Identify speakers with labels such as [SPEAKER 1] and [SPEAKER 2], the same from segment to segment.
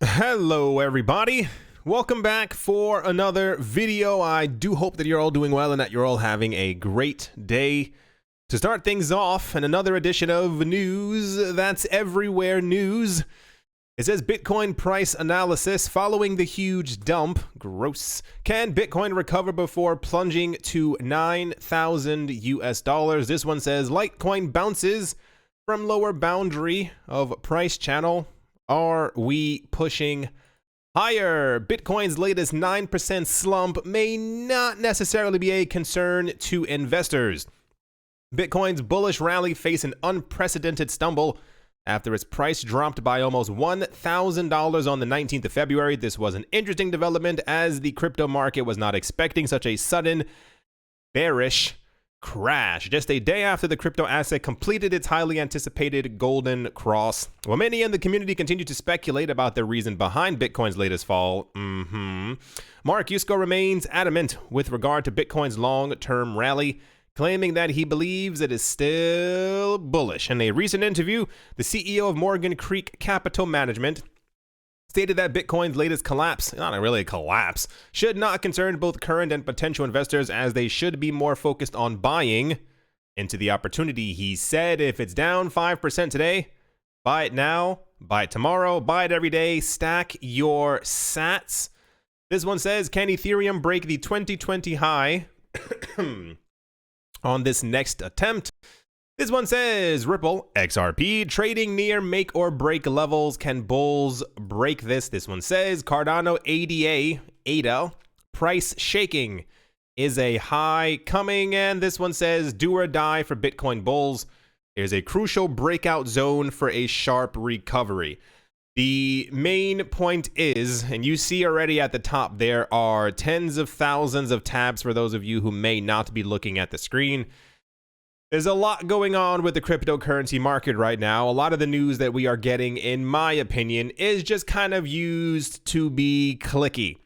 [SPEAKER 1] Hello everybody, welcome back for another video. I do hope that you're all doing well and that you're all having a great day. To start things off, and another edition of news that's everywhere news. It says Bitcoin price analysis following the huge dump. Gross. Can Bitcoin recover before plunging to 9,000 US dollars? This one says Litecoin bounces from lower boundary of price channel. Are we pushing higher? Bitcoin's latest 9% slump may not necessarily be a concern to investors. Bitcoin's bullish rally faced an unprecedented stumble after its price dropped by almost $1,000 on the 19th of February. This was an interesting development as the crypto market was not expecting such a sudden bearish crash just a day after the crypto asset completed its highly anticipated golden cross. While many in the community continue to speculate about the reason behind Bitcoin's latest fall, Mark Yusko remains adamant with regard to Bitcoin's long-term rally, claiming that he believes it is still bullish. In a recent interview, the CEO of Morgan Creek Capital Management stated that Bitcoin's latest collapse, not really a collapse, should not concern both current and potential investors, as they should be more focused on buying into the opportunity. He said, if it's down 5% today, buy it now, buy it tomorrow, buy it every day, stack your sats. This one says, can Ethereum break the 2020 high on this next attempt? This one says, Ripple, XRP, trading near make or break levels. Can bulls break this? This one says, Cardano ADA, price shaking. Is a high coming? And this one says, do or die for Bitcoin bulls. There's a crucial breakout zone for a sharp recovery. The main point is, and you see already at the top, there are tens of thousands of tabs for those of you who may not be looking at the screen. There's a lot going on with the cryptocurrency market right now. A lot of the news that we are getting, in my opinion, is just kind of used to be clicky.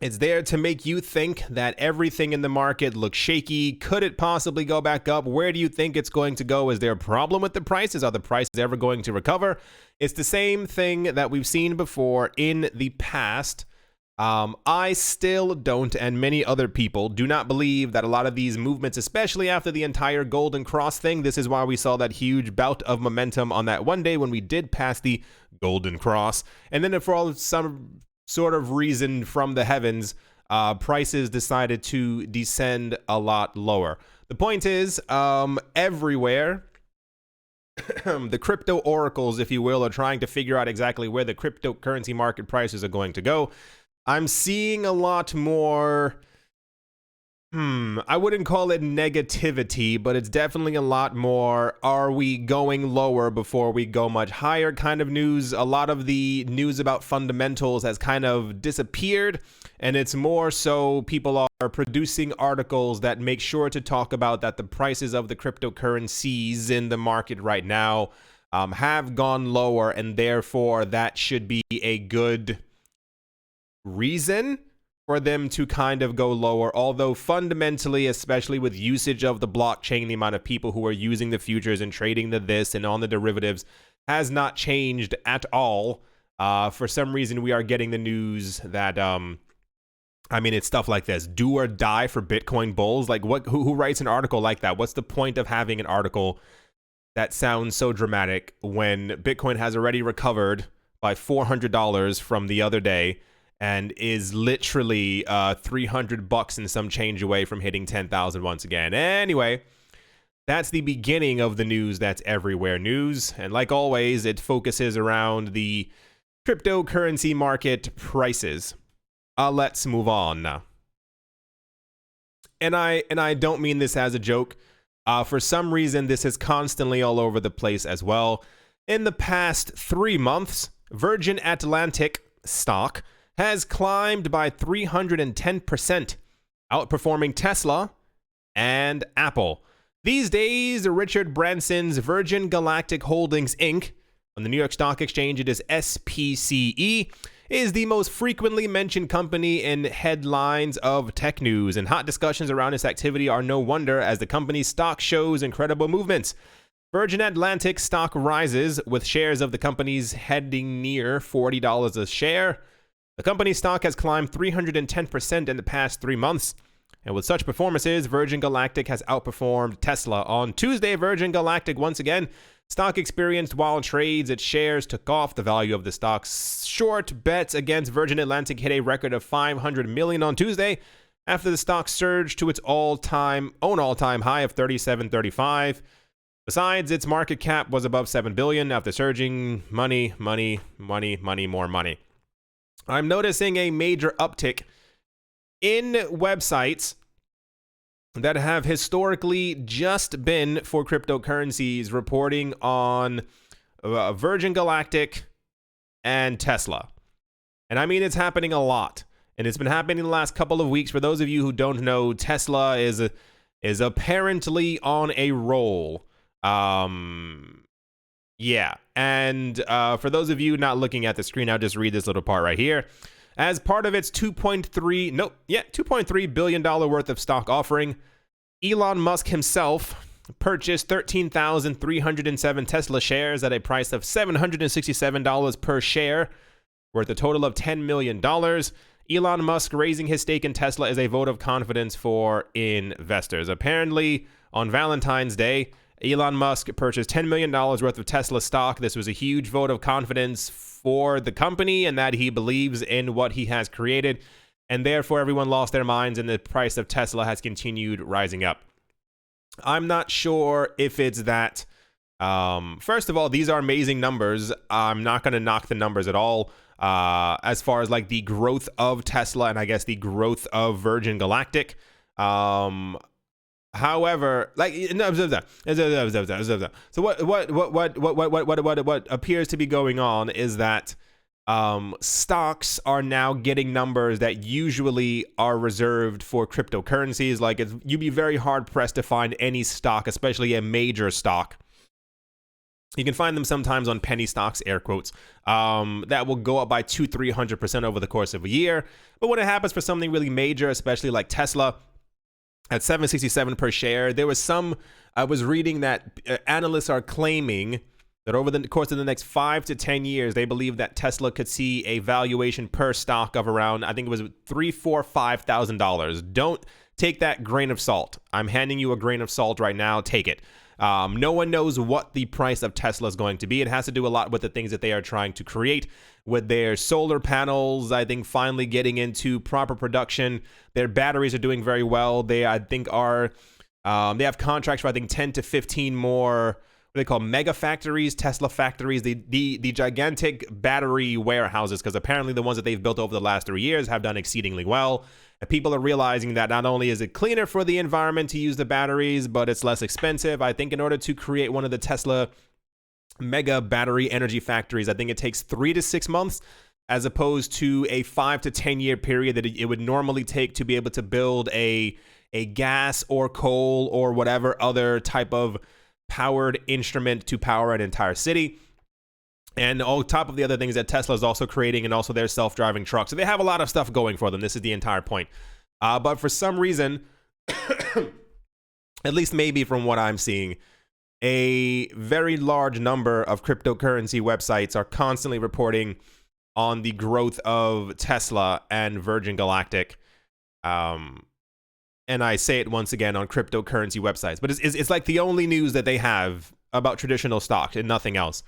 [SPEAKER 1] It's there to make you think that everything in the market looks shaky. Could it possibly go back up? Where do you think it's going to go? Is there a problem with the prices? Are the prices ever going to recover? It's the same thing that we've seen before in the past. I still don't, and many other people do not believe that a lot of these movements, especially after the entire Golden Cross thing, this is why we saw that huge bout of momentum on that one day when we did pass the Golden Cross. And then for some sort of reason from the heavens, prices decided to descend a lot lower. The point is, everywhere, the crypto oracles, if you will, are trying to figure out exactly where the cryptocurrency market prices are going to go. I'm seeing a lot more, I wouldn't call it negativity, but it's definitely a lot more, are we going lower before we go much higher kind of news. A lot of the news about fundamentals has kind of disappeared, and it's more so people are producing articles that make sure to talk about that the prices of the cryptocurrencies in the market right now have gone lower, and therefore that should be a good reason for them to kind of go lower. Although fundamentally, especially with usage of the blockchain, the amount of people who are using the futures and trading the this and on the derivatives has not changed at all. For some reason, we are getting the news that I mean, it's stuff like this: do or die for Bitcoin bulls. Like, who writes an article like that? What's the point of having an article that sounds so dramatic when Bitcoin has already recovered by $400 from the other day and is literally $300 and some change away from hitting 10,000 once again? Anyway, that's the beginning of the news that's everywhere news. And like always, it focuses around the cryptocurrency market prices. Let's move on now. And I don't mean this as a joke. For some reason, this is constantly all over the place as well. In the past 3 months, Virgin Atlantic stock has climbed by 310%, outperforming Tesla and Apple. These days, Richard Branson's Virgin Galactic Holdings, Inc., on the New York Stock Exchange, it is SPCE, is the most frequently mentioned company in headlines of tech news, and hot discussions around its activity are no wonder, as the company's stock shows incredible movements. Virgin Atlantic stock rises with shares of the companies heading near $40 a share. The company's stock has climbed 310% in the past 3 months. And with such performances, Virgin Galactic has outperformed Tesla. On Tuesday, Virgin Galactic once again stock experienced wild trades. Its shares took off. The value of the stock's short bets against Virgin Atlantic hit a record of $500 million on Tuesday after the stock surged to its all-time high of $37.35. Besides, its market cap was above $7 billion after surging. Money, more money. I'm noticing a major uptick in websites that have historically just been for cryptocurrencies reporting on Virgin Galactic and Tesla. And I mean, it's happening a lot. And it's been happening the last couple of weeks. For those of you who don't know, Tesla is apparently on a roll. Yeah. And for those of you not looking at the screen, I'll just read this little part right here. As part of its $2.3 billion worth of stock offering, Elon Musk himself purchased 13,307 Tesla shares at a price of $767 per share, worth a total of $10 million. Elon Musk raising his stake in Tesla is a vote of confidence for investors. Apparently, on Valentine's Day, Elon Musk purchased $10 million worth of Tesla stock. This was a huge vote of confidence for the company and that he believes in what he has created. And therefore, everyone lost their minds and the price of Tesla has continued rising up. I'm not sure if it's that. First of all, these are amazing numbers. I'm not going to knock the numbers at all. As far as like the growth of Tesla and I guess the growth of Virgin Galactic. However, like so what appears to be going on is that stocks are now getting numbers that usually are reserved for cryptocurrencies. Like you'd be very hard pressed to find any stock, especially a major stock. You can find them sometimes on penny stocks, air quotes, that will go up by 200-300% over the course of a year. But when it happens for something really major, especially like Tesla, at $767 per share, there was I was reading that analysts are claiming that over the course of the next 5 to 10 years, they believe that Tesla could see a valuation per stock of around, I think it was $3,000, $4,000, $5,000. Don't take that grain of salt. I'm handing you a grain of salt right now. Take it. No one knows what the price of Tesla is going to be. It has to do a lot with the things that they are trying to create with their solar panels. I think finally getting into proper production. Their batteries are doing very well. They, I think, they have contracts for, I think, 10 to 15 more, what they call mega factories, Tesla factories, the gigantic battery warehouses, because apparently the ones that they've built over the last 3 years have done exceedingly well. And people are realizing that not only is it cleaner for the environment to use the batteries, but it's less expensive. I think in order to create one of the Tesla mega battery energy factories, I think it takes 3 to 6 months as opposed to a 5 to 10 year period that it would normally take to be able to build a gas or coal or whatever other type of powered instrument to power an entire city. And on top of the other things that Tesla is also creating, and also their self-driving trucks. So they have a lot of stuff going for them. This is the entire point. But for some reason, at least maybe from what I'm seeing, a very large number of cryptocurrency websites are constantly reporting on the growth of Tesla and Virgin Galactic. And I say it once again on cryptocurrency websites. But it's like the only news that they have about traditional stocks and nothing else.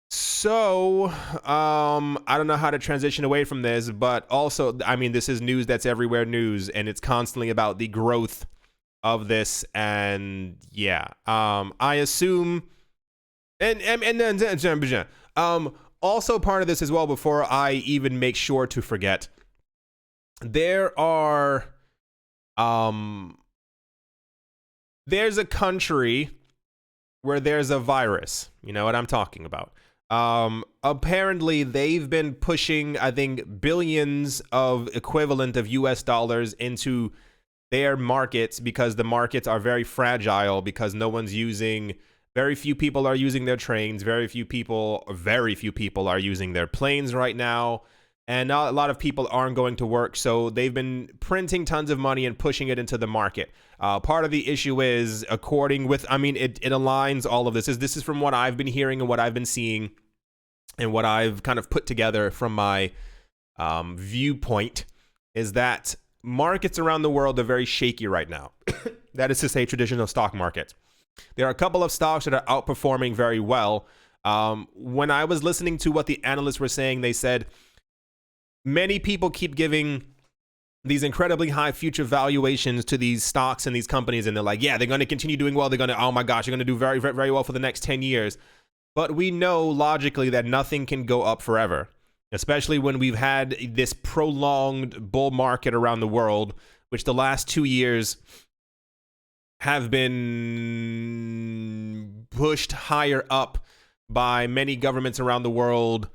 [SPEAKER 1] So, I don't know how to transition away from this, but also, I mean, this is news that's everywhere news, and it's constantly about the growth of this, and yeah, I assume, also part of this as well, before I even make sure to forget, there's a country where there's a virus, you know what I'm talking about. Apparently they've been pushing, I think, billions of equivalent of US dollars into their markets because the markets are very fragile, because very few people are using their trains, very few people are using their planes right now. and not a lot of people aren't going to work, so they've been printing tons of money and pushing it into the market. Part of the issue is, it aligns all of this. This is from what I've been hearing and what I've been seeing and what I've kind of put together from my viewpoint, is that markets around the world are very shaky right now. That is to say, traditional stock markets. There are a couple of stocks that are outperforming very well. When I was listening to what the analysts were saying, they said many people keep giving these incredibly high future valuations to these stocks and these companies, and they're like, yeah, they're going to continue doing well. They're going to, oh my gosh, they're going to do very, very, very well for the next 10 years. But we know logically that nothing can go up forever, especially when we've had this prolonged bull market around the world, which the last 2 years have been pushed higher up by many governments around the world,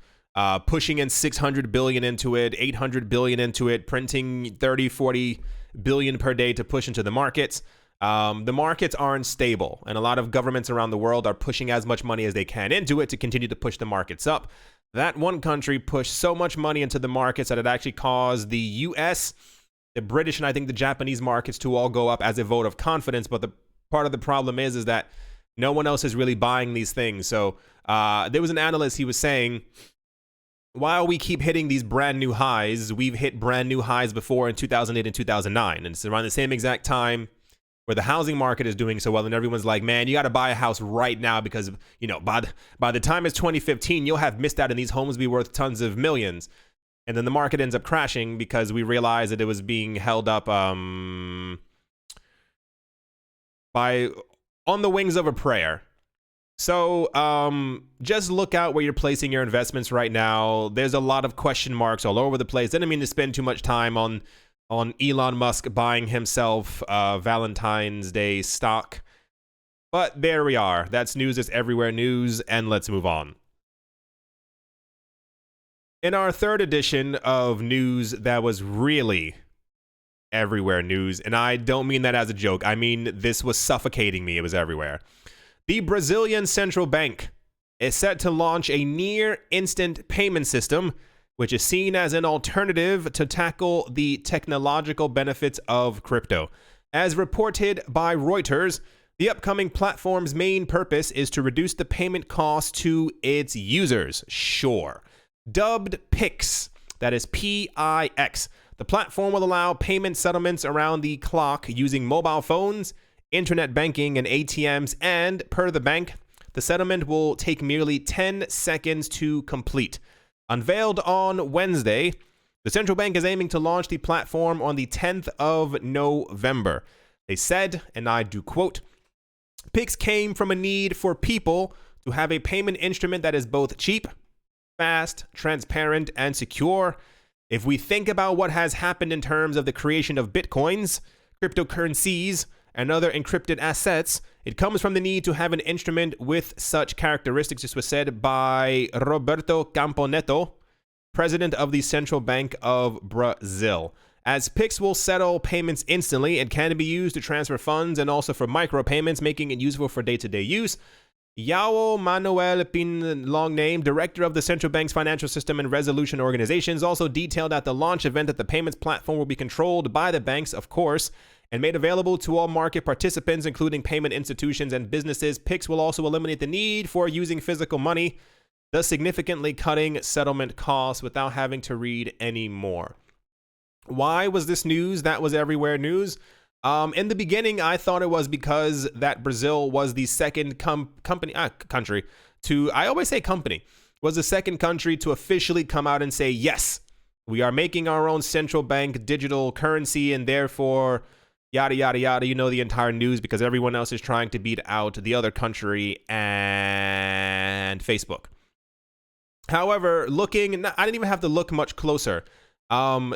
[SPEAKER 1] pushing in 600 billion into it, 800 billion into it, printing 30, 40 billion per day to push into the markets. The markets aren't stable, and a lot of governments around the world are pushing as much money as they can into it to continue to push the markets up. That one country pushed so much money into the markets that it actually caused the US, the British, and I think the Japanese markets to all go up as a vote of confidence. But the part of the problem is that no one else is really buying these things. So there was an analyst, he was saying, while we keep hitting these brand new highs, we've hit brand new highs before in 2008 and 2009. And it's around the same exact time where the housing market is doing so well, and everyone's like, man, you got to buy a house right now because, you know, by the time it's 2015, you'll have missed out, and these homes be worth tons of millions. And then the market ends up crashing because we realized that it was being held up on the wings of a prayer. So just look out where you're placing your investments right now. There's a lot of question marks all over the place. Didn't mean to spend too much time on Elon Musk buying himself Valentine's Day stock. But there we are. That's news. It's everywhere news. And let's move on. In our third edition of news that was really everywhere news, and I don't mean that as a joke. I mean, this was suffocating me. It was everywhere. The Brazilian central bank is set to launch a near instant payment system, which is seen as an alternative to tackle the technological benefits of crypto. As reported by Reuters, the upcoming platform's main purpose is to reduce the payment cost to its users. Sure. Dubbed PIX, that is P-I-X. The platform will allow payment settlements around the clock using mobile phones, internet banking, and ATMs, and per the bank, the settlement will take merely 10 seconds to complete. Unveiled on Wednesday, the central bank is aiming to launch the platform on the 10th of November. They said, and I do quote, PIX came from a need for people to have a payment instrument that is both cheap, fast, transparent, and secure. If we think about what has happened in terms of the creation of bitcoins, cryptocurrencies, and other encrypted assets, it comes from the need to have an instrument with such characteristics. This was said by Roberto Camponeto, president of the Central Bank of Brazil. As PIX will settle payments instantly, it can be used to transfer funds and also for micropayments, making it useful for day-to-day use. Yao Manuel Pin, long name, director of the Central Bank's Financial System and Resolution Organizations, also detailed at the launch event that the payments platform will be controlled by the banks, of course, and made available to all market participants, including payment institutions and businesses. PIX will also eliminate the need for using physical money, thus significantly cutting settlement costs without having to read any more. Why was this news? That was everywhere news. In the beginning, I thought it was because that Brazil was the second country to, I always say company, was the second country to officially come out and say, yes, we are making our own central bank digital currency, and therefore, yada, yada, yada, you know the entire news, because everyone else is trying to beat out the other country and Facebook. However, I didn't even have to look much closer.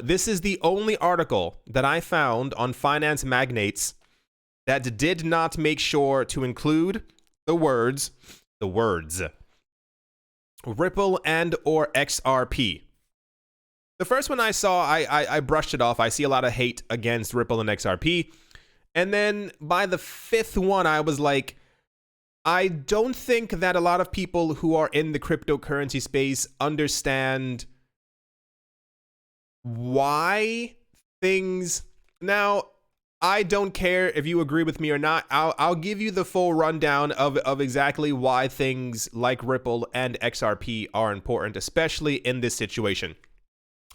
[SPEAKER 1] This is the only article that I found on finance magnates that did not make sure to include the words Ripple and or XRP. The first one I saw, I brushed it off. I see a lot of hate against Ripple and XRP. And then by the fifth one, I was like, I don't think that a lot of people who are in the cryptocurrency space understand why things now. I don't care if you agree with me or not. I'll give you the full rundown of exactly why things like Ripple and XRP are important, especially in this situation.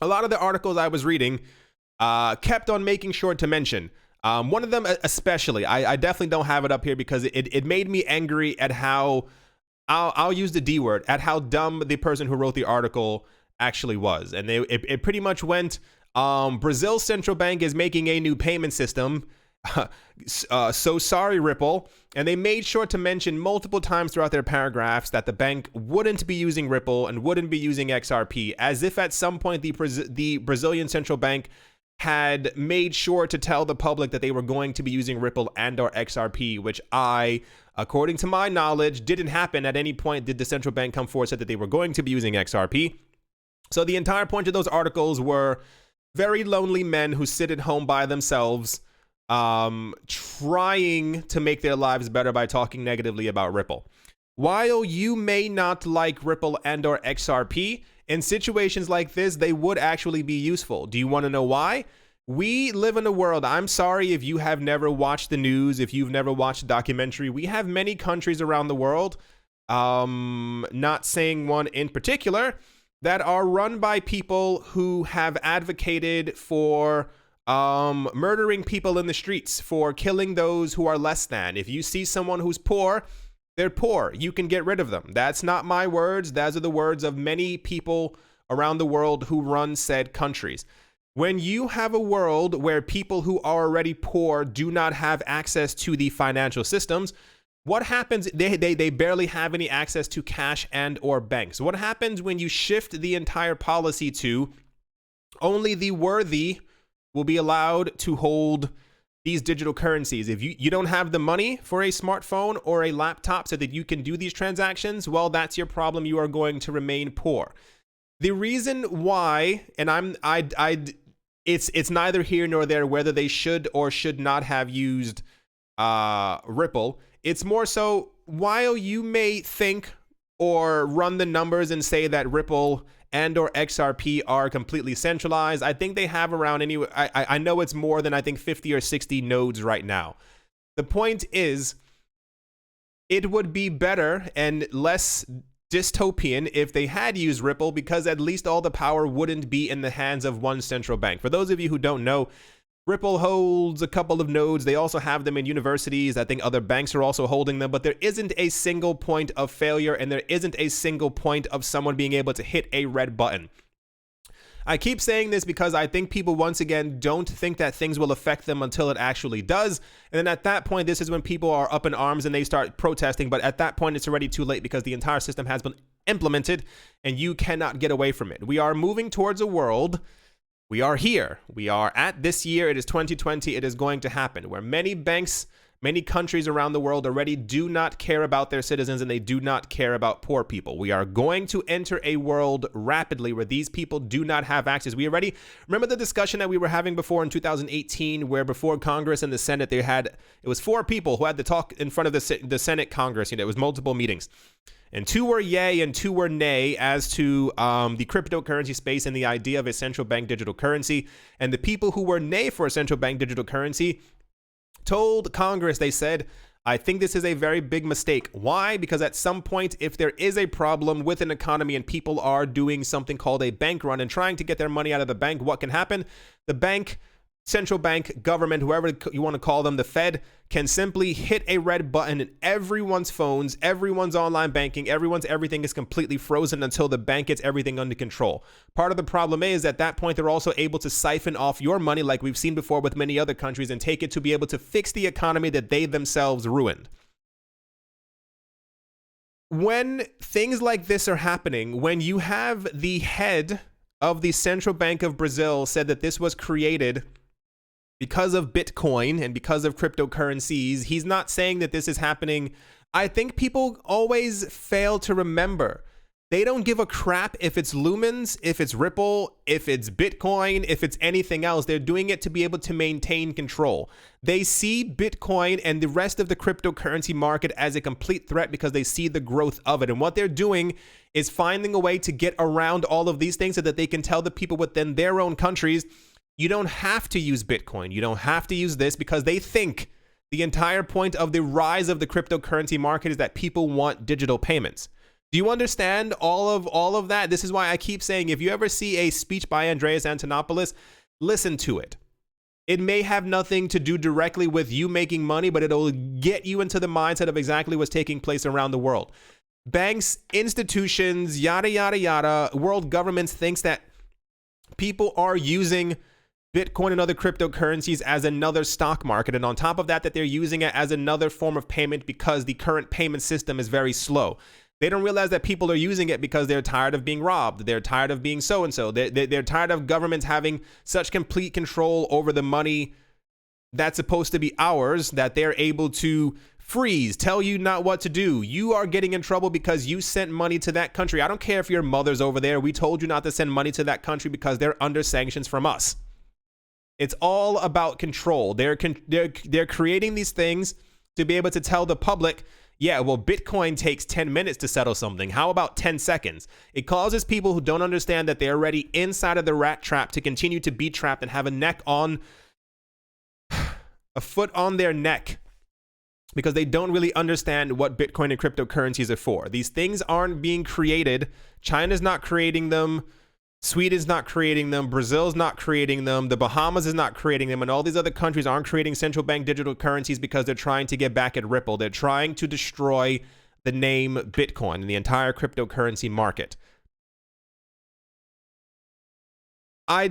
[SPEAKER 1] A lot of the articles I was reading kept on making sure to mention one of them especially. I definitely don't have it up here because it made me angry at how I'll use the D word, at how dumb the person who wrote the article actually was. And it pretty much went, Brazil's central bank is making a new payment system. So sorry, Ripple. And they made sure to mention multiple times throughout their paragraphs that the bank wouldn't be using Ripple and wouldn't be using XRP, as if at some point the Brazilian central bank had made sure to tell the public that they were going to be using Ripple and or XRP, which according to my knowledge, didn't happen at any point. Did the central bank come forward and said that they were going to be using XRP? So the entire point of those articles were very lonely men who sit at home by themselves, trying to make their lives better by talking negatively about Ripple. While you may not like Ripple and or XRP, in situations like this, they would actually be useful. Do you want to know why? We live in a world, I'm sorry if you have never watched the news, if you've never watched a documentary, we have many countries around the world, not saying one in particular, that are run by people who have advocated for murdering people in the streets, for killing those who are less than. If you see someone who's poor, they're poor. You can get rid of them. That's not my words. Those are the words of many people around the world who run said countries. When you have a world where people who are already poor do not have access to the financial systems, what happens? They barely have any access to cash and or banks. What happens when you shift the entire policy to only the worthy will be allowed to hold these digital currencies? If you don't have the money for a smartphone or a laptop so that you can do these transactions, well, that's your problem. You are going to remain poor. The reason why, and it's neither here nor there whether they should or should not have used Ripple. It's more so, while you may think or run the numbers and say that Ripple and or XRP are completely centralized, I think they have around anyway. I know it's more than I think 50 or 60 nodes right now. The point is, it would be better and less dystopian if they had used Ripple, because at least all the power wouldn't be in the hands of one central bank. For those of you who don't know, Ripple holds a couple of nodes. They also have them in universities. I think other banks are also holding them, but there isn't a single point of failure, and there isn't a single point of someone being able to hit a red button. I keep saying this because I think people, once again, don't think that things will affect them until it actually does. And then at that point, this is when people are up in arms and they start protesting. But at that point, it's already too late because the entire system has been implemented and you cannot get away from it. We are moving towards a world. We are here. We are at this year. It is 2020. It is going to happen where many banks, many countries around the world already do not care about their citizens, and they do not care about poor people. We are going to enter a world rapidly where these people do not have access. We already remember the discussion that we were having before in 2018, where before Congress and the Senate, it was 4 people who had to talk in front of the Senate Congress. It was multiple meetings. And 2 were yay and 2 were nay as to the cryptocurrency space and the idea of a central bank digital currency. And the people who were nay for a central bank digital currency told Congress, they said, I think this is a very big mistake. Why? Because at some point, if there is a problem with an economy and people are doing something called a bank run and trying to get their money out of the bank, what can happen? The bank, central bank, government, whoever you want to call them, the Fed, can simply hit a red button and everyone's phones, everyone's online banking, everything is completely frozen until the bank gets everything under control. Part of the problem is at that point, they're also able to siphon off your money like we've seen before with many other countries and take it to be able to fix the economy that they themselves ruined. When things like this are happening, when you have the head of the Central Bank of Brazil said that this was created because of Bitcoin and because of cryptocurrencies, he's not saying that this is happening. I think people always fail to remember They don't give a crap if it's Lumens, if it's Ripple, if it's Bitcoin, if it's anything else. They're doing it to be able to maintain control. They see Bitcoin and the rest of the cryptocurrency market as a complete threat because they see the growth of it. And what they're doing is finding a way to get around all of these things so that they can tell the people within their own countries, you don't have to use Bitcoin. You don't have to use this, because they think the entire point of the rise of the cryptocurrency market is that people want digital payments. Do you understand all of that? This is why I keep saying, if you ever see a speech by Andreas Antonopoulos, listen to it. It may have nothing to do directly with you making money, but it'll get you into the mindset of exactly what's taking place around the world. Banks, institutions, yada, yada, yada, world governments thinks that people are using Bitcoin and other cryptocurrencies as another stock market. And on top of that, that they're using it as another form of payment because the current payment system is very slow. They don't realize that people are using it because they're tired of being robbed. They're tired of being so-and-so. They're tired of governments having such complete control over the money that's supposed to be ours, that they're able to freeze, tell you not what to do. You are getting in trouble because you sent money to that country. I don't care if your mother's over there. We told you not to send money to that country because they're under sanctions from us. It's all about control. They're creating these things to be able to tell the public, yeah, well, Bitcoin takes 10 minutes to settle something. How about 10 seconds? It causes people who don't understand that they're already inside of the rat trap to continue to be trapped and have a foot on their neck, because they don't really understand what Bitcoin and cryptocurrencies are for. These things aren't being created. China's not creating them. Sweden's not creating them. Brazil's not creating them. The Bahamas is not creating them. And all these other countries aren't creating central bank digital currencies because they're trying to get back at Ripple. They're trying to destroy the name Bitcoin and the entire cryptocurrency market. I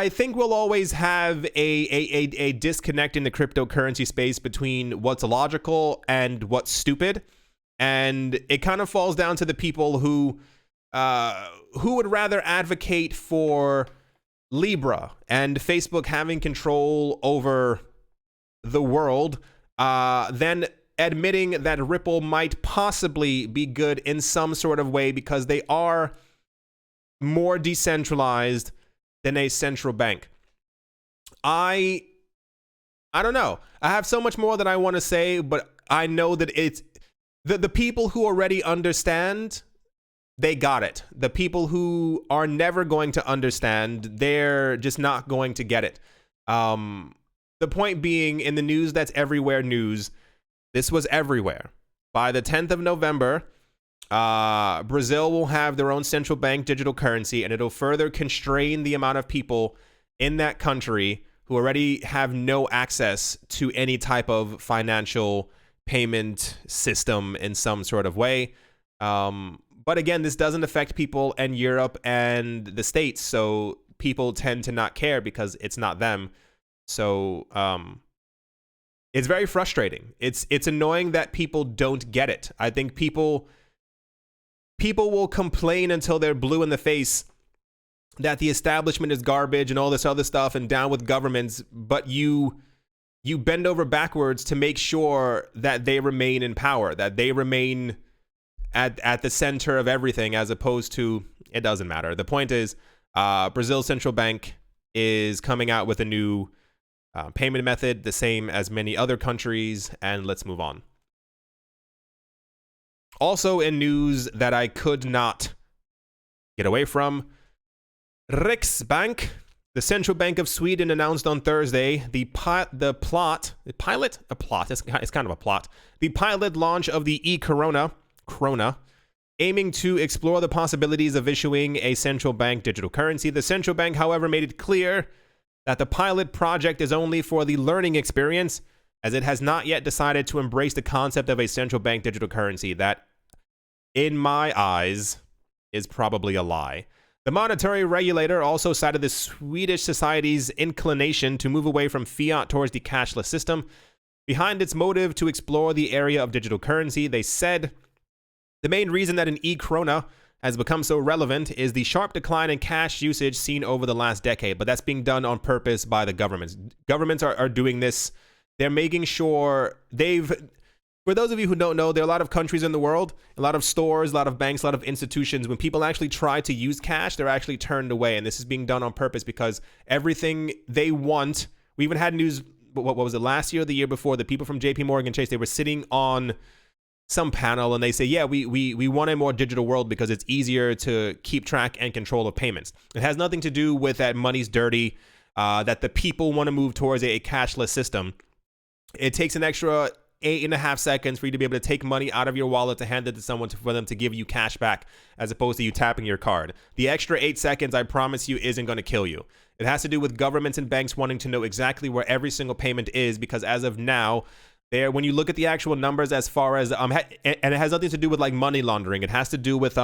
[SPEAKER 1] think we'll always have a disconnect in the cryptocurrency space between what's logical and what's stupid. And it kind of falls down to the people who would rather advocate for Libra and Facebook having control over the world than admitting that Ripple might possibly be good in some sort of way because they are more decentralized than a central bank. I don't know. I have so much more that I want to say, but I know that it's the people who already understand, they got it. The people who are never going to understand, they're just not going to get it. The point being, in the news that's everywhere news, this was everywhere. By the 10th of November, Brazil will have their own central bank digital currency, and it'll further constrain the amount of people in that country who already have no access to any type of financial payment system in some sort of way. But again, this doesn't affect people in Europe and the States, so people tend to not care because it's not them. So it's very frustrating. It's annoying that people don't get it. I think people will complain until they're blue in the face that the establishment is garbage and all this other stuff and down with governments, but you bend over backwards to make sure that they remain in power, that they remain at the center of everything, as opposed to, it doesn't matter. The point is, Brazil's central bank is coming out with a new payment method, the same as many other countries, and let's move on. Also in news that I could not get away from, Riksbank, the central bank of Sweden, announced on Thursday the pilot launch of the e-krona, aiming to explore the possibilities of issuing a central bank digital currency. The central bank, however, made it clear that the pilot project is only for the learning experience, as it has not yet decided to embrace the concept of a central bank digital currency. That, in my eyes, is probably a lie. The monetary regulator also cited the Swedish society's inclination to move away from fiat towards the cashless system. Behind its motive to explore the area of digital currency, they said the main reason that an e-krona has become so relevant is the sharp decline in cash usage seen over the last decade, but that's being done on purpose by the governments. Governments are doing this. They're making sure For those of you who don't know, there are a lot of countries in the world, a lot of stores, a lot of banks, a lot of institutions. When people actually try to use cash, they're actually turned away. And this is being done on purpose because everything they want, we even had news, what was it, last year or the year before, the people from JP Morgan Chase, they were sitting on some panel and they say, yeah, we want a more digital world because it's easier to keep track and control of payments. It has nothing to do with that money's dirty, that the people want to move towards a cashless system. It takes an extra 8.5 seconds for you to be able to take money out of your wallet to hand it to someone for them to give you cash back, as opposed to you tapping your card. The extra 8 seconds, I promise you, isn't going to kill you. It has to do with governments and banks wanting to know exactly where every single payment is, because as of now, when you look at the actual numbers as far as, and it has nothing to do with like money laundering. It has to do with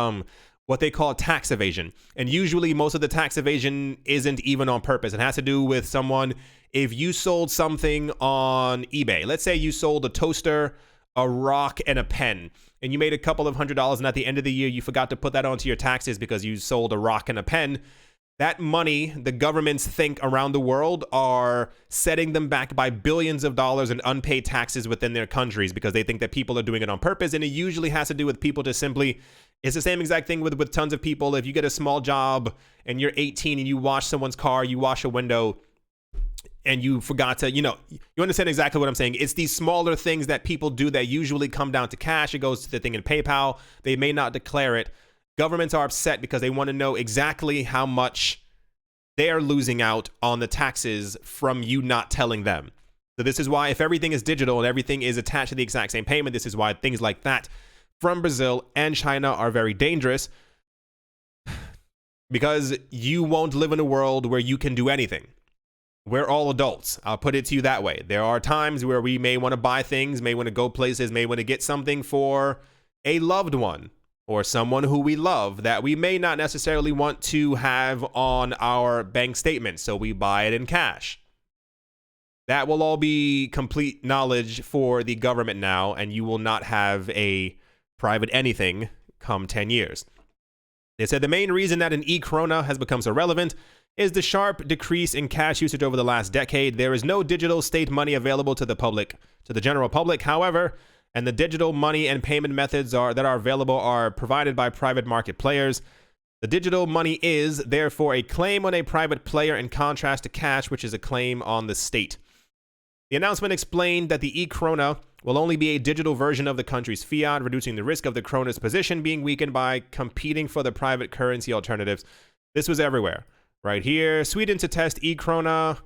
[SPEAKER 1] what they call tax evasion. And usually most of the tax evasion isn't even on purpose. It has to do with someone, if you sold something on eBay, let's say you sold a toaster, a rock, and a pen, and you made a couple of $100, and at the end of the year, you forgot to put that onto your taxes because you sold a rock and a pen. That money, the governments think around the world are setting them back by billions of dollars in unpaid taxes within their countries because they think that people are doing it on purpose. And it usually has to do with people just simply, it's the same exact thing with tons of people. If you get a small job and you're 18 and you wash someone's car, you wash a window, and you forgot to, you understand exactly what I'm saying. It's these smaller things that people do that usually come down to cash. It goes to the thing in PayPal. They may not declare it. Governments are upset because they want to know exactly how much they are losing out on the taxes from you not telling them. So this is why, if everything is digital and everything is attached to the exact same payment, this is why things like that from Brazil and China are very dangerous, because you won't live in a world where you can do anything. We're all adults. I'll put it to you that way. There are times where we may want to buy things, may want to go places, may want to get something for a loved one or someone who we love that we may not necessarily want to have on our bank statement, so we buy it in cash. That will all be complete knowledge for the government now, and you will not have a private anything come 10 years. They said the main reason that an e-krona has become so relevant is the sharp decrease in cash usage over the last decade. There is no digital state money available to the public, to the general public, however, and the digital money and payment methods that are available are provided by private market players. The digital money is, therefore, a claim on a private player in contrast to cash, which is a claim on the state. The announcement explained that the e-krona will only be a digital version of the country's fiat, reducing the risk of the krona's position being weakened by competing for the private currency alternatives. This was everywhere. Right here, Sweden to test e-krona.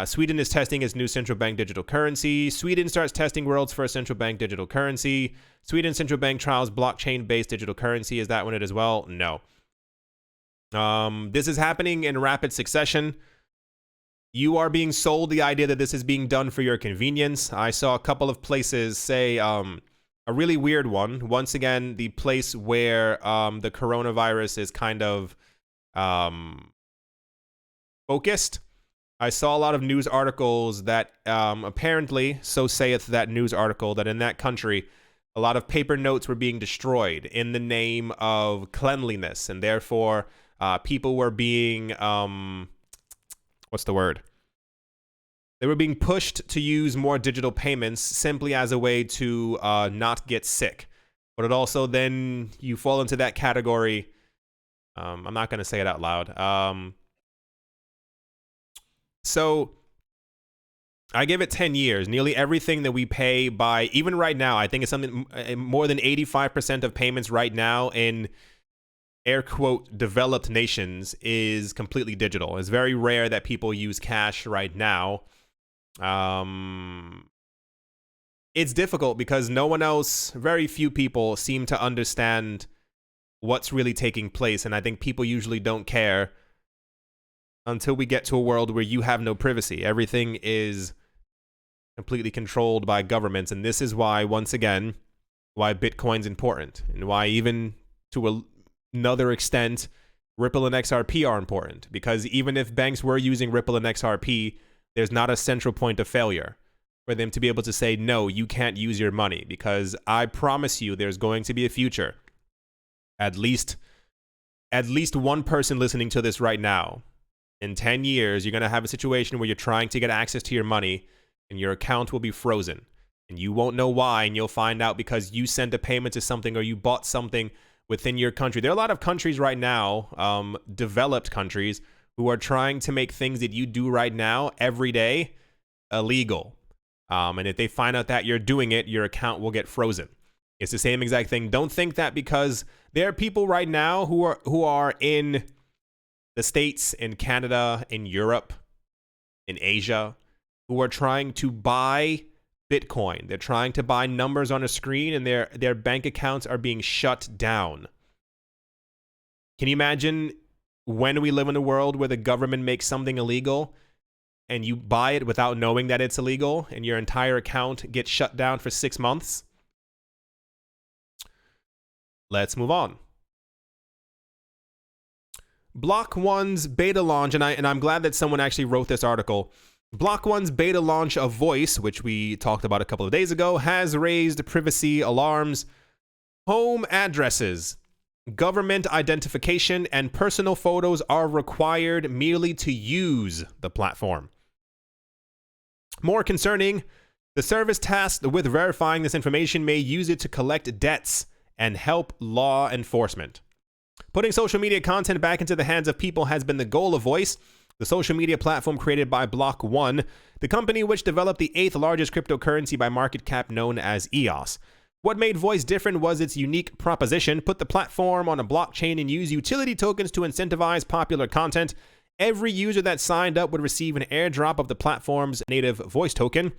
[SPEAKER 1] Sweden is testing its new central bank digital currency. Sweden starts testing world's first central bank digital currency. Sweden central bank trials blockchain-based digital currency. Is that one it as well? No. This is happening in rapid succession. You are being sold the idea that this is being done for your convenience. I saw a couple of places say a really weird one. Once again, the place where the coronavirus is kind of focused. I saw a lot of news articles that apparently, so saith that news article, that in that country, a lot of paper notes were being destroyed in the name of cleanliness, and therefore people were being, what's the word? They were being pushed to use more digital payments simply as a way to not get sick. But it also then, you fall into that category. I'm not going to say it out loud. So I give it 10 years. Nearly everything that we pay by, even right now, I think it's something more than 85% of payments right now in air quote developed nations is completely digital. It's very rare that people use cash right now. It's difficult because no one else, very few people seem to understand what's really taking place. And I think people usually don't care until we get to a world where you have no privacy. Everything is completely controlled by governments. And this is why, once again, why Bitcoin's important, and why even to another extent, Ripple and XRP are important. Because even if banks were using Ripple and XRP, there's not a central point of failure for them to be able to say, no, you can't use your money. Because I promise you, there's going to be a future. At least one person listening to this right now, in 10 years, you're going to have a situation where you're trying to get access to your money and your account will be frozen. And you won't know why, and you'll find out because you sent a payment to something or you bought something within your country. There are a lot of countries right now, developed countries, who are trying to make things that you do right now every day illegal. And if they find out that you're doing it, your account will get frozen. It's the same exact thing. Don't think that because there are people right now who are in the States, in Canada, in Europe, in Asia, who are trying to buy Bitcoin. They're trying to buy numbers on a screen, and their bank accounts are being shut down. Can you imagine when we live in a world where the government makes something illegal and you buy it without knowing that it's illegal and your entire account gets shut down for 6 months? Let's move on. Block One's beta launch, and I'm glad that someone actually wrote this article. Block One's beta launch of Voice, which we talked about a couple of days ago, has raised privacy alarms. Home addresses, government identification, and personal photos are required merely to use the platform. More concerning, the service tasked with verifying this information may use it to collect debts and help law enforcement. Putting social media content back into the hands of people has been the goal of Voice, the social media platform created by Block One, the company which developed the 8th largest cryptocurrency by market cap known as EOS. What made Voice different was its unique proposition: put the platform on a blockchain and use utility tokens to incentivize popular content. Every user that signed up would receive an airdrop of the platform's native voice token,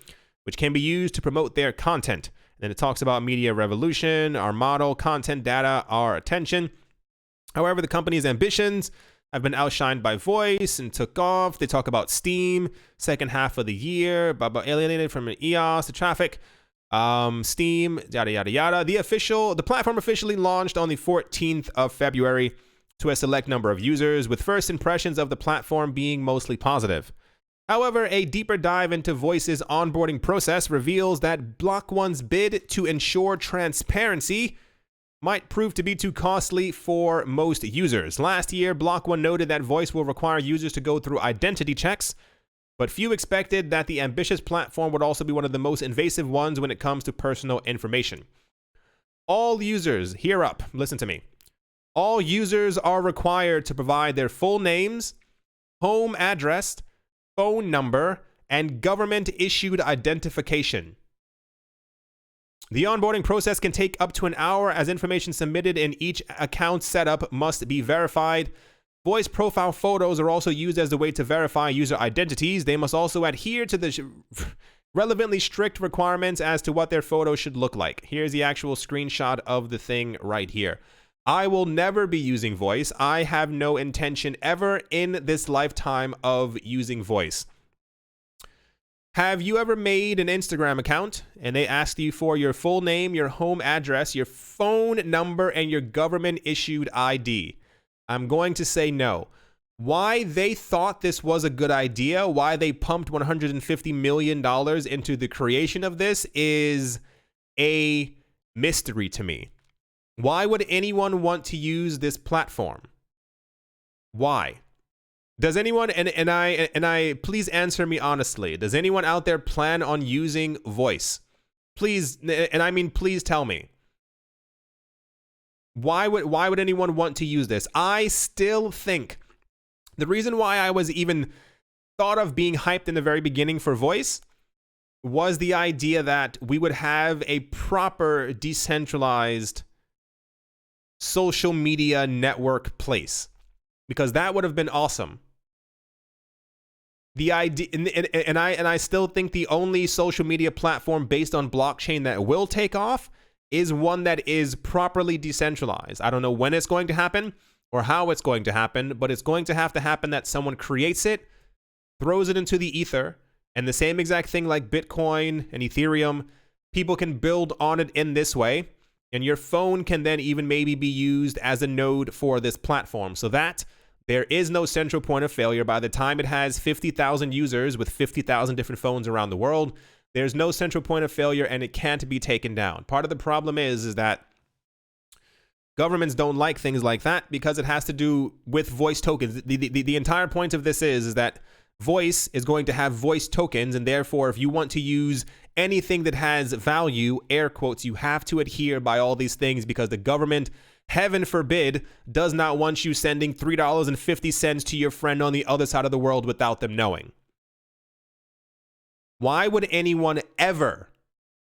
[SPEAKER 1] which can be used to promote their content. And then it talks about media revolution, our model, content, data, our attention. However, the company's ambitions have been outshined by Voice and took off. They talk about Steam, second half of the year, alienated from EOS, the traffic, Steam, yada, yada, yada. The platform officially launched on the 14th of February to a select number of users, with first impressions of the platform being mostly positive. However, a deeper dive into Voice's onboarding process reveals that Block One's bid to ensure transparency might prove to be too costly for most users. Last year, Block One noted that Voice will require users to go through identity checks, but few expected that the ambitious platform would also be one of the most invasive ones when it comes to personal information. All users, hear up, listen to me. All users are required to provide their full names, home address, phone number, and government-issued identification. The onboarding process can take up to an hour, as information submitted in each account setup must be verified. Voice profile photos are also used as a way to verify user identities. They must also adhere to the relevantly strict requirements as to what their photo should look like. Here's the actual screenshot of the thing right here. I will never be using Voice. I have no intention ever in this lifetime of using Voice. Have you ever made an Instagram account and they asked you for your full name, your home address, your phone number, and your government-issued ID? I'm going to say no. Why they thought this was a good idea, why they pumped $150 million into the creation of this, is a mystery to me. Why would anyone want to use this platform? Why? Does anyone, and I please answer me honestly, does anyone out there plan on using Voice? Please, and I mean please tell me. Why would anyone want to use this? I still think the reason why I was even thought of being hyped in the very beginning for Voice was the idea that we would have a proper decentralized social media network place, because that would have been awesome. The idea, and I still think the only social media platform based on blockchain that will take off is one that is properly decentralized. I don't know when it's going to happen or how it's going to happen, but it's going to happen that someone creates it, throws it into the ether, and the same exact thing like Bitcoin and Ethereum, people can build on it in this way, and your phone can then even maybe be used as a node for this platform, so that there is no central point of failure. By the time it has 50,000 users with 50,000 different phones around the world, there's no central point of failure and it can't be taken down. Part of the problem is that governments don't like things like that because it has to do with voice tokens. The entire point of this is that Voice is going to have voice tokens, and therefore, if you want to use anything that has value, air quotes, you have to adhere by all these things, because the government, heaven forbid, does not want you sending $3.50 to your friend on the other side of the world without them knowing. Why would anyone ever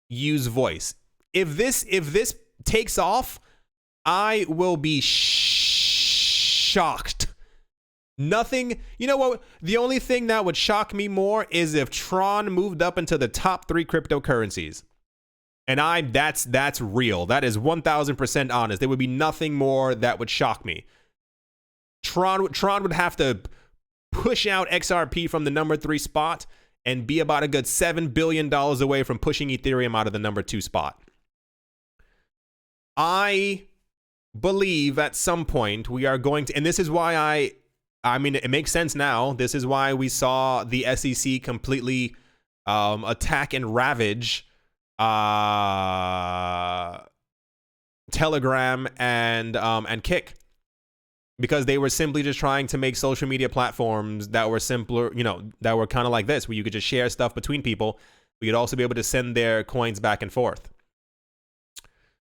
[SPEAKER 1] use voice? If this takes off, I will be shocked. Nothing, you know what? The only thing that would shock me more is if Tron moved up into the top 3 cryptocurrencies. And that's real. That is 1000% honest. There would be nothing more that would shock me. Tron would have to push out XRP from the number 3 spot and be about a good $7 billion away from pushing Ethereum out of the number 2 spot. I believe at some point we are going to, and this is why I mean, it makes sense now. This is why we saw the SEC completely attack and ravage Telegram and Kick, because they were simply just trying to make social media platforms that were simpler, you know, that were kind of like this, where you could just share stuff between people. We could also be able to send their coins back and forth.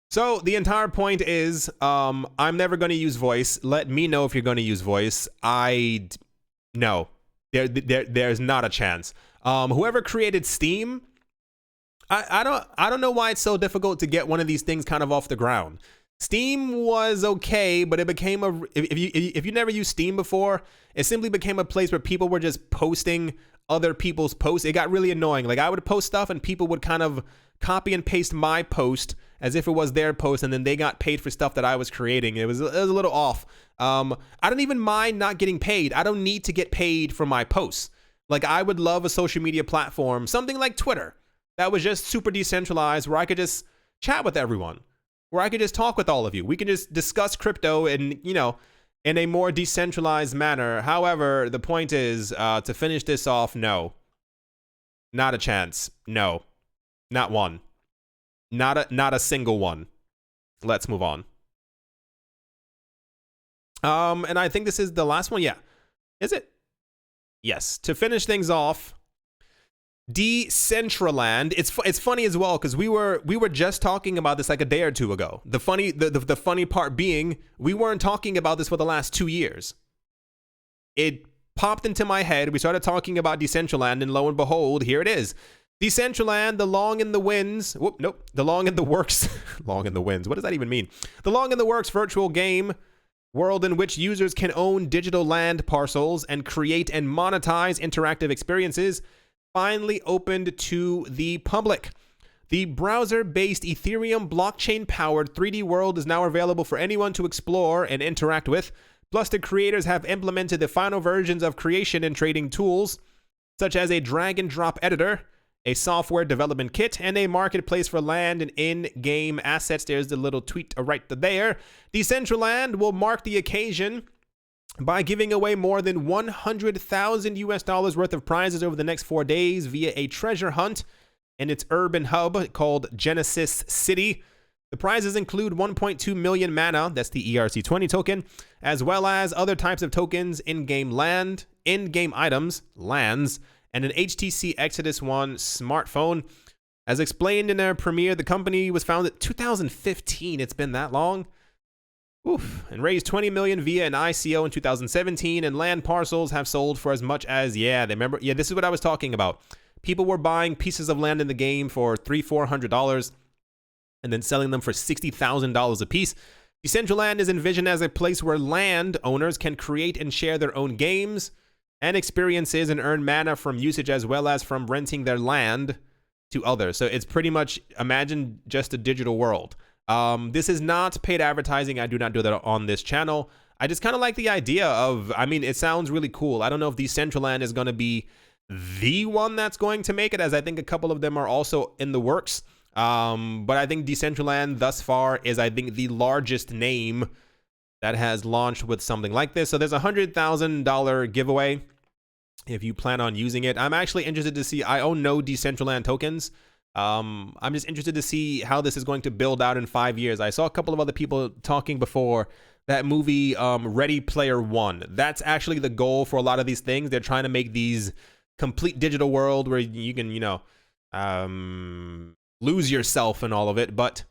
[SPEAKER 1] So the entire point is, I'm never going to use voice. Let me know if you're going to use voice. No, there's not a chance. Whoever created Steam, I don't know why it's so difficult to get one of these things kind of off the ground. Steam was okay, but it became if you never used Steam before, it simply became a place where people were just posting other people's posts. It got really annoying. Like, I would post stuff and people would kind of copy and paste my post as if it was their post, and then they got paid for stuff that I was creating. It was a little off. I don't even mind not getting paid. I don't need to get paid for my posts. Like, I would love a social media platform, something like Twitter, that was just super decentralized, where I could just chat with everyone, where I could just talk with all of you. We can just discuss crypto and, you know, in a more decentralized manner. However, the point is, to finish this off, no. Not a chance. No. Not one. Not a single one. Let's move on. And I think this is the last one. Yeah. Is it? Yes. To finish things off, Decentraland. It's funny as well, because we were just talking about this like a day or two ago. The funny part being, we weren't talking about this for the last 2 years. It popped into my head. We started talking about Decentraland, and lo and behold, here it is. Decentraland, the long in the winds. Whoop, nope. The long in the works. Long in the winds. What does that even mean? The long in the works virtual game world in which users can own digital land parcels and create and monetize interactive experiences finally opened to the public. The browser-based Ethereum blockchain-powered 3D world is now available for anyone to explore and interact with. Plus, the creators have implemented the final versions of creation and trading tools, such as a drag-and-drop editor, a software development kit, and a marketplace for land and in-game assets. There's the little tweet right there. Decentraland will mark the occasion by giving away more than 100,000 US dollars worth of prizes over the next 4 days via a treasure hunt in its urban hub called Genesis City. The prizes include 1.2 million mana, that's the ERC20 token, as well as other types of tokens, in-game land, in-game items, lands, and an HTC Exodus 1 smartphone. As explained in their premiere, the company was founded in 2015. It's been that long. Oof. And raised 20 million via an ICO in 2017, and land parcels have sold for as much as, this is what I was talking about. People were buying pieces of land in the game for $300-400 and then selling them for $60,000 a piece. Decentraland is envisioned as a place where land owners can create and share their own games and experiences and earn mana from usage, as well as from renting their land to others. So it's pretty much, imagine just a digital world. This is not paid advertising. I do not do that on this channel. I just kind of like the idea of, I mean, it sounds really cool. I don't know if Decentraland is going to be the one that's going to make it, as I think a couple of them are also in the works. But I think Decentraland thus far is, I think, the largest name that has launched with something like this. So there's a $100,000 giveaway if you plan on using it. I'm actually interested to see, I own no Decentraland tokens. I'm just interested to see how this is going to build out in 5 years. I saw a couple of other people talking before that movie Ready Player One. That's actually the goal for a lot of these things. They're trying to make these complete digital world where you can, lose yourself in all of it. But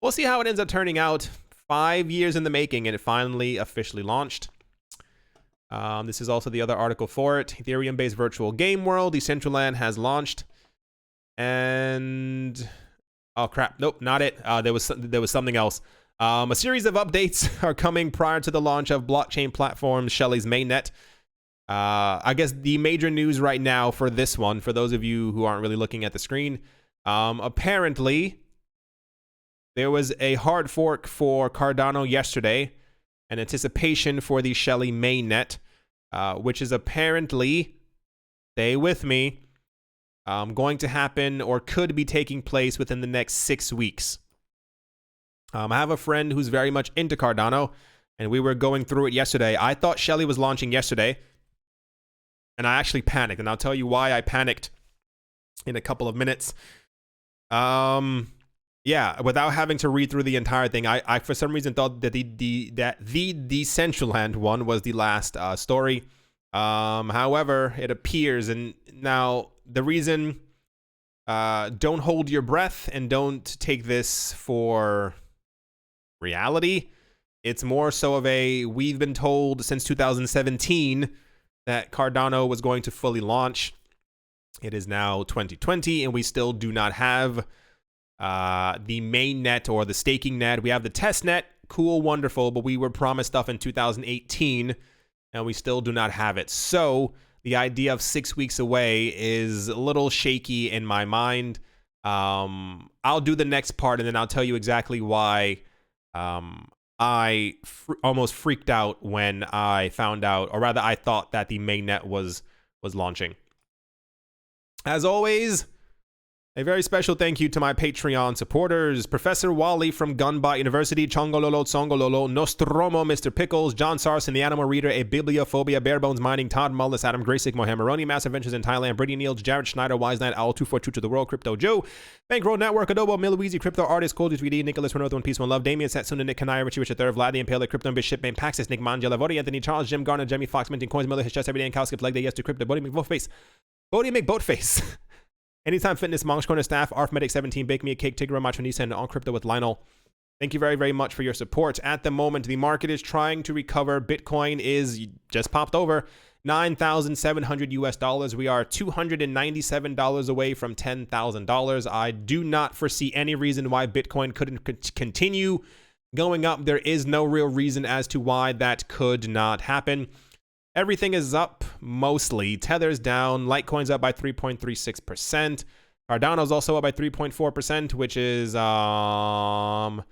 [SPEAKER 1] we'll see how it ends up turning out. 5 years in the making, and it finally officially launched. This is also the other article for it. Ethereum-based virtual game world, Decentraland, has launched. And oh crap, nope, not it. There was something else. A series of updates are coming prior to the launch of blockchain platform Shelley's mainnet. I guess the major news right now for this one, for those of you who aren't really looking at the screen, apparently there was a hard fork for Cardano yesterday in anticipation for the Shelley mainnet, which is apparently, stay with me, going to happen or could be taking place within the next 6 weeks. I have a friend who's very much into Cardano, and we were going through it yesterday. I thought Shelley was launching yesterday, and I actually panicked, and I'll tell you why I panicked in a couple of minutes. Yeah, without having to read through the entire thing, I for some reason thought that the Decentraland one was the last story. However, it appears, and now the reason, don't hold your breath and don't take this for reality. It's more so of a, we've been told since 2017 that Cardano was going to fully launch. It is now 2020, and we still do not have the main net or the staking net. We have the test net, cool, wonderful, but we were promised stuff in 2018, and we still do not have it. So the idea of 6 weeks away is a little shaky in my mind. I'll do the next part, and then I'll tell you exactly why I almost freaked out when I found out, or rather I thought that the mainnet was launching. As always, a very special thank you to my Patreon supporters: Professor Wally from Gunbot University, Chongololo, Tsongololo, Nostromo, Mr. Pickles, John Sarson, The Animal Reader, A Bibliophobia, Barebones Mining, Todd Mullis, Adam Graysick, Mohameroni, Massive Ventures in Thailand, Brittany Niels, Jared Schneider, Wise Knight, Owl 242 to the World, Crypto Joe, Bankroll Network, Adobo, Miluizi, Crypto Artist, Cold 3D, Nicholas Renault, One Piece, One Love, Damien Satsuna, Nick Kanaya, Richie Richard III, Vlad the Impaler, Crypto Bishop, Shipman, Paxis, Nick Mangela, Vodi, Anthony Charles, Jim Garner, Jemmy Fox, Minting Coins, Miller, His Chest Every Day, and Cowskip, Leg Day, Yes to Crypto, Bodie McBoatface, Bodie McBoatface. Anytime Fitness, Monks Corner Staff, Arfmedic17, Bake Me a Cake, Tigra, Matronisa, and On Crypto with Lionel. Thank you very, very much for your support. At the moment, the market is trying to recover. Bitcoin is just popped over $9,700 US. We are $297 away from $10,000. I do not foresee any reason why Bitcoin couldn't continue going up. There is no real reason as to why that could not happen. Everything is up, mostly. Tether's down. Litecoin's up by 3.36%. Cardano's also up by 3.4%, which is, Ethereum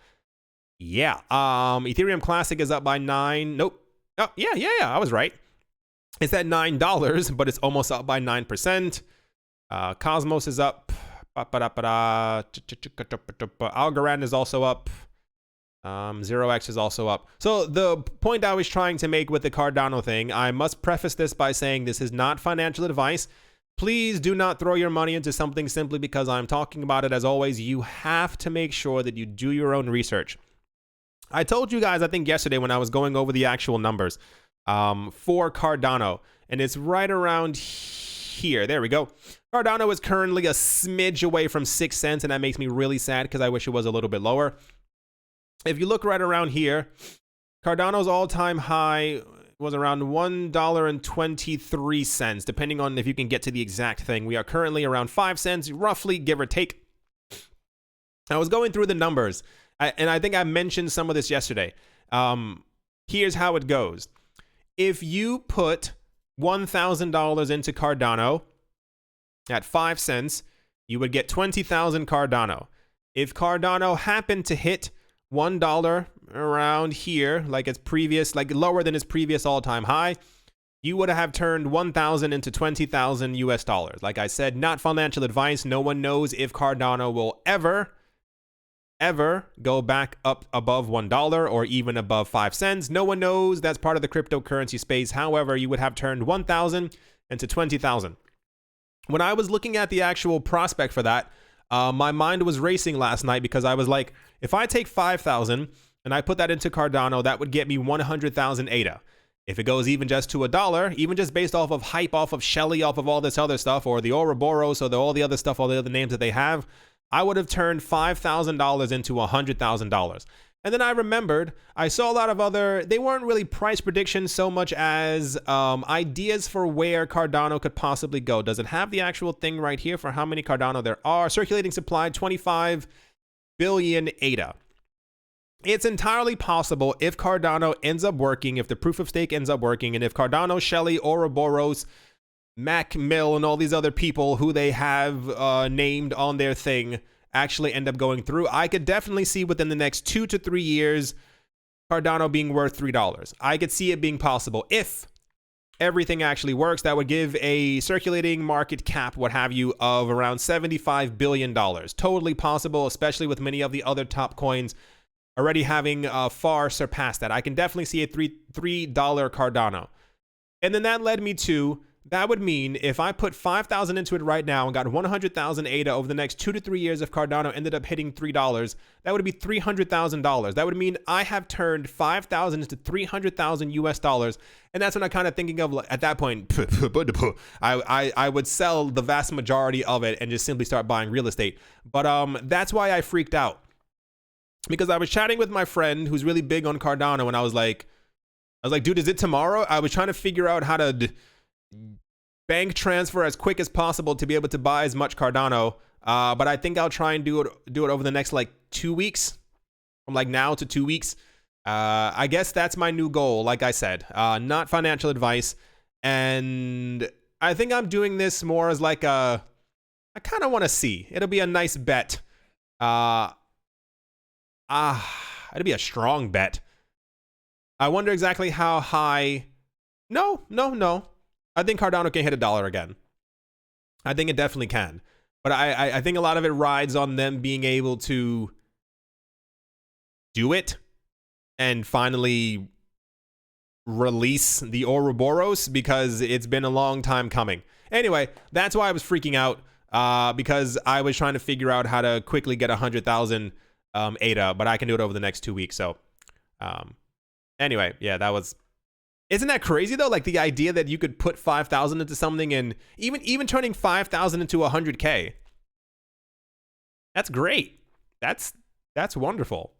[SPEAKER 1] Classic is up by 9. Nope. Oh, yeah, I was right. It's at $9, but it's almost up by 9%. Cosmos is up. Algorand is also up. 0x is also up. So the point I was trying to make with the Cardano thing, I must preface this by saying this is not financial advice. Please do not throw your money into something simply because I'm talking about it. As always, you have to make sure that you do your own research. I told you guys, I think yesterday when I was going over the actual numbers for Cardano, and it's right around here. There we go. Cardano is currently a smidge away from 6 cents, and that makes me really sad because I wish it was a little bit lower. If you look right around here, Cardano's all-time high was around $1.23, depending on if you can get to the exact thing. We are currently around 5 cents, roughly, give or take. I was going through the numbers, and I think I mentioned some of this yesterday. Here's how it goes. If you put $1,000 into Cardano at 5 cents, you would get 20,000 Cardano. If Cardano happened to hit $1 around here, like its previous, like lower than its previous all-time high, you would have turned 1,000 into 20,000 US dollars. Like I said, not financial advice. No one knows if Cardano will ever go back up above $1 or even above 5 cents. No one knows. That's part of the cryptocurrency space. However, you would have turned 1,000 into 20,000. When I was looking at the actual prospect for that, my mind was racing last night because I was like, if I take 5,000 and I put that into Cardano, that would get me 100,000 ADA. If it goes even just to $1, even just based off of hype, off of Shelly, off of all this other stuff, or the Ouroboros, or all the other stuff, all the other names that they have, I would have turned $5,000 into $100,000. And then I remembered, I saw a lot of other, they weren't really price predictions so much as ideas for where Cardano could possibly go. Does it have the actual thing right here for how many Cardano there are? Circulating supply, 25 billion ADA. It's entirely possible if Cardano ends up working, if the proof of stake ends up working, and if Cardano, Shelly, Ouroboros, Mac Mill, and all these other people who they have named on their thing actually end up going through, I could definitely see within the next 2 to 3 years Cardano being worth $3. I could see it being possible if everything actually works. That would give a circulating market cap, what have you, of around $75 billion. Totally possible, especially with many of the other top coins already having far surpassed that. I can definitely see a $3 Cardano. And then that led me to, that would mean if I put 5,000 into it right now and got 100,000 ADA over the next 2 to 3 years, if Cardano ended up hitting $3, that would be $300,000. That would mean I have turned 5,000 into 300,000 US dollars. And that's when I kind of thinking of, at that point, I would sell the vast majority of it and just simply start buying real estate. But that's why I freaked out. Because I was chatting with my friend who's really big on Cardano, and I was like, dude, is it tomorrow? I was trying to figure out how to bank transfer as quick as possible to be able to buy as much Cardano. But I think I'll try and do it over the next like 2 weeks, from like now to 2 weeks. I guess that's my new goal. Like I said, not financial advice. And I think I'm doing this more as like I kind of want to see. It'll be a nice bet. It'd be a strong bet. I wonder exactly how high. No. I think Cardano can hit $1 again. I think it definitely can. But I think a lot of it rides on them being able to do it and finally release the Ouroboros, because it's been a long time coming. Anyway, that's why I was freaking out, because I was trying to figure out how to quickly get 100,000 ADA, but I can do it over the next 2 weeks. So anyway, yeah, that was, isn't that crazy though? Like the idea that you could put 5,000 into something, and even turning 5,000 into 100K. That's great. That's wonderful.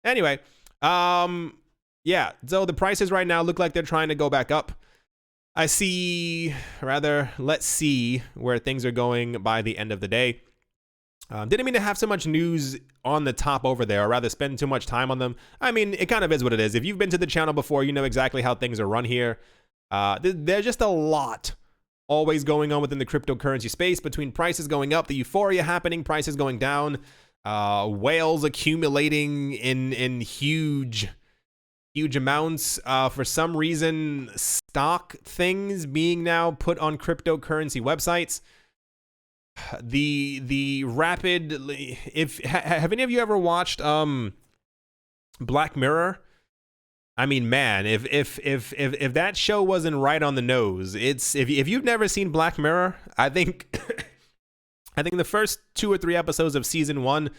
[SPEAKER 1] Anyway, yeah, so the prices right now look like they're trying to go back up. Let's see where things are going by the end of the day. Didn't mean to have so much news on the top over there, or rather spend too much time on them. I mean, it kind of is what it is. If you've been to the channel before, you know exactly how things are run here. There's just a lot always going on within the cryptocurrency space, between prices going up, the euphoria happening, prices going down, whales accumulating in huge amounts. For some reason, stock things being now put on cryptocurrency websites. The rapid, have any of you ever watched Black Mirror? I mean, man, if that show wasn't right on the nose, if you've never seen Black Mirror, I think the first 2 or 3 episodes of season 1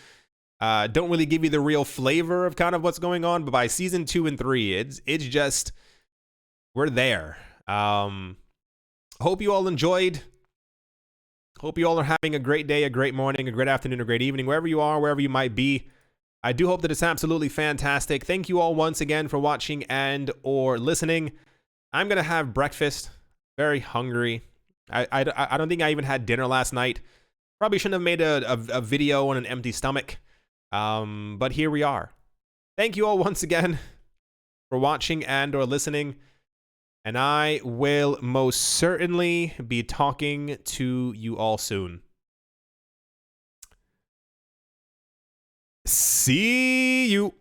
[SPEAKER 1] don't really give you the real flavor of kind of what's going on, but by season 2 and 3, it's just, we're there. Hope you all enjoyed. Hope you all are having a great day, a great morning, a great afternoon, a great evening, wherever you are, wherever you might be. I do hope that it's absolutely fantastic. Thank you all once again for watching and or listening. I'm going to have breakfast. Very hungry. I don't think I even had dinner last night. Probably shouldn't have made a video on an empty stomach. But here we are. Thank you all once again for watching and or listening. And I will most certainly be talking to you all soon. See you.